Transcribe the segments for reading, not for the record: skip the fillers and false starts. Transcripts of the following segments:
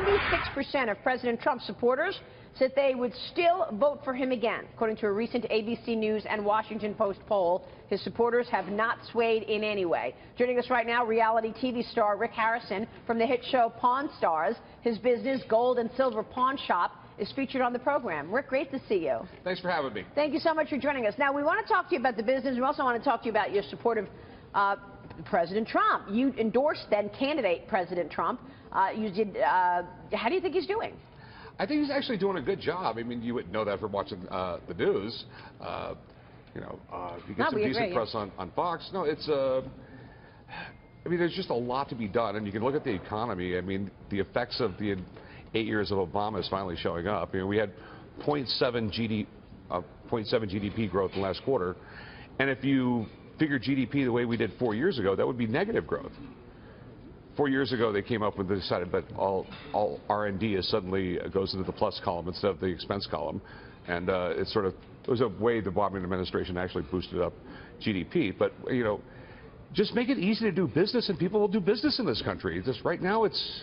76% of President Trump's supporters said they would still vote for him again. According to a recent ABC News and Washington Post poll, his supporters have not swayed in any way. Joining us right now, reality TV star Rick Harrison from the hit show Pawn Stars. His business, Gold and Silver Pawn Shop, is featured on the program. Rick, great to see you. Thanks for having me. Thank you so much for joining us. Now, we want to talk to you about the business. We also want to talk to you about your support of President Trump. You endorsed then candidate President Trump. How do you think he's doing? I think he's actually doing a good job. I mean, you wouldn't know that from watching the news. He gets some decent press on Fox. No, it's I mean, there's just a lot to be done, and you can look at the economy. I mean, the effects of the 8 years of Obama is finally showing up. I mean, we had 0.7 GDP growth in the last quarter, and if you figure GDP the way we did 4 years ago, that would be negative growth. 4 years ago, they came up with, they decided, but all R&D is suddenly goes into the plus column instead of the expense column, and it was a way the Obama administration actually boosted up GDP. But you know, just make it easy to do business, and people will do business in this country. Just right now, it's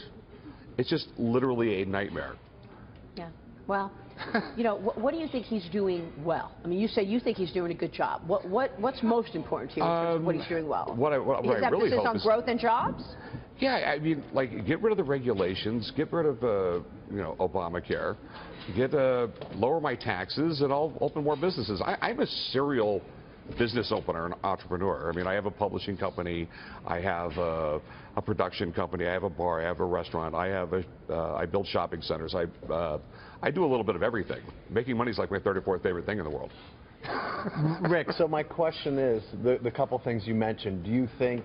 just literally a nightmare. Yeah. Well, you know, what do you think he's doing well? I mean, you say you think he's doing a good job. What's most important to you in terms of what he's doing well? What I really hope on growth and jobs? Yeah, I mean, like, get rid of the regulations, get rid of Obamacare, lower my taxes, and I'll open more businesses. I'm a serial business opener, an entrepreneur. I mean, I have a publishing company, I have a production company, I have a bar, I have a restaurant, I build shopping centers. I do a little bit of everything. Making money is like my 34th favorite thing in the world. Rick, so my question is, the couple things you mentioned, do you think,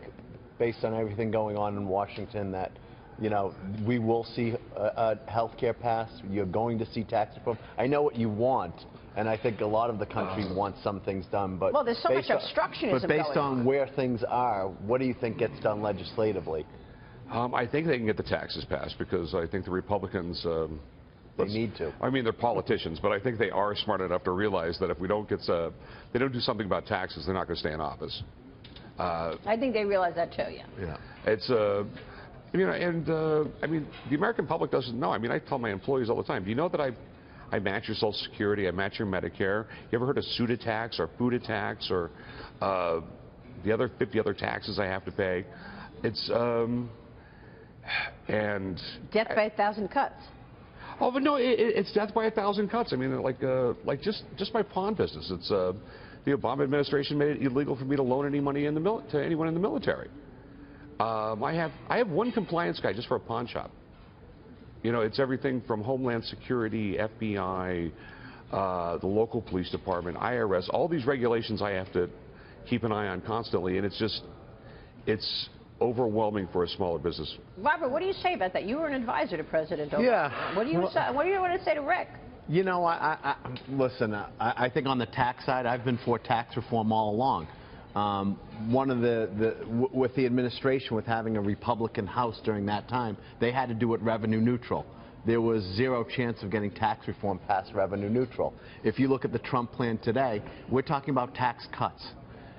based on everything going on in Washington, that, you know, we will see a health care pass? You're going to see tax reform? I know what you want, and I think a lot of the country wants some things done, but well, there's so much obstructionism. But based on where things are, what do you think gets done legislatively? I think they can get the taxes passed, because I think the Republicans they need to. I mean, they're politicians, but I think they are smart enough to realize that if they don't do something about taxes, they're not going to stay in office. I think they realize that too. Yeah. Yeah. It's you know, and I mean, the American public doesn't know. I mean, I tell my employees all the time, do you know that I match your Social Security, I match your Medicare? You ever heard of suit tax or food tax or the other 50 other taxes I have to pay? It's and death by 1,000 cuts. Oh, but no, it's death by 1,000 cuts. I mean, like just my pawn business. It's the Obama administration made it illegal for me to loan any money to anyone in the military. I have one compliance guy just for a pawn shop. You know, it's everything from Homeland Security, FBI, the local police department, IRS, all these regulations I have to keep an eye on constantly, and it's overwhelming for a smaller business. Robert, what do you say about that? You were an advisor to President Obama. Yeah. What do you want to say to Rick? You know, listen, I think on the tax side, I've been for tax reform all along. One of with the administration, with having a Republican House during that time, they had to do it revenue neutral. There was zero chance of getting tax reform passed revenue neutral. If you look at the Trump plan today, we're talking about tax cuts.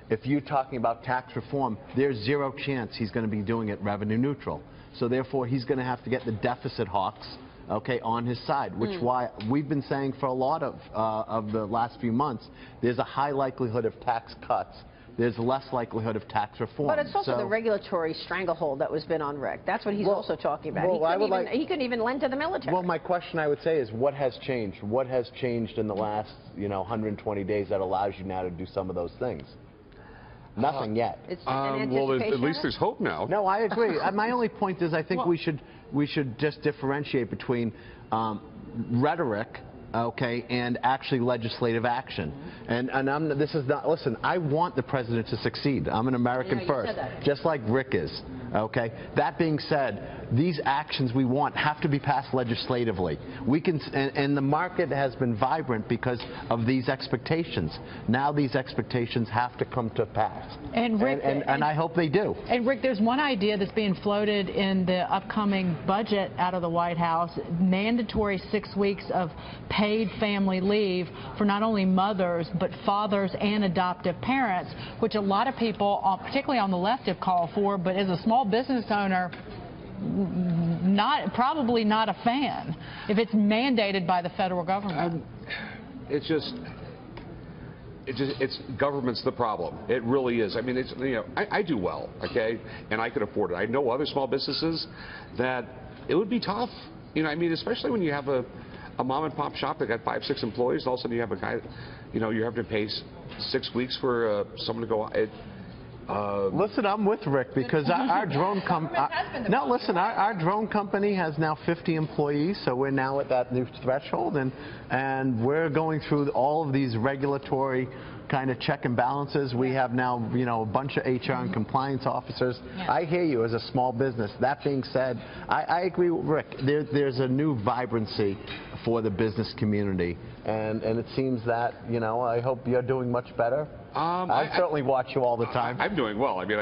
If you're talking about tax reform, there's zero chance he's going to be doing it revenue neutral. So therefore, he's going to have to get the deficit hawks, okay, on his side, which why we've been saying for a lot of the last few months, there's a high likelihood of tax cuts. There's less likelihood of tax reform. But it's also the regulatory stranglehold that was been on Rick. That's what he's also talking about. Well, he couldn't even lend to the military. Well, my question, I would say, is what has changed? What has changed in the last, 120 days that allows you now to do some of those things? Nothing yet. Well, at least there's hope now. No, I agree. My only point is I think we should just differentiate between rhetoric, okay, and actually legislative action. And this is not, listen, I want the president to succeed. I'm an American first, just like Rick is, okay? That being said, these actions we want have to be passed legislatively. We can, and the market has been vibrant because of these expectations. Now these expectations have to come to pass. And Rick, and I hope they do. And Rick, there's one idea that's being floated in the upcoming budget out of the White House: mandatory 6 weeks of paid family leave for not only mothers but fathers and adoptive parents, which a lot of people, particularly on the left, have called for. But as a small business owner, probably not a fan if it's mandated by the federal government. It's government's the problem. It really is. I mean, it's, you know, I do well, okay, and I can afford it. I know other small businesses that it would be tough. You know, I mean, especially when you have a mom and pop shop that got 5, 6 employees, and all of a sudden you have a guy, you know, you're having to pay 6 weeks for someone to go. Listen, I'm with Rick because our drone company. No, listen, our drone company has now 50 employees, so we're now at that new threshold, and we're going through all of these regulatory kind of check and balances. We have now, you know, a bunch of HR and compliance officers. Yeah. I hear you as a small business. That being said, I agree with Rick. There's a new vibrancy for the business community, and it seems that, you know, I hope you're doing much better. I certainly watch you all the time. I'm doing well. I mean,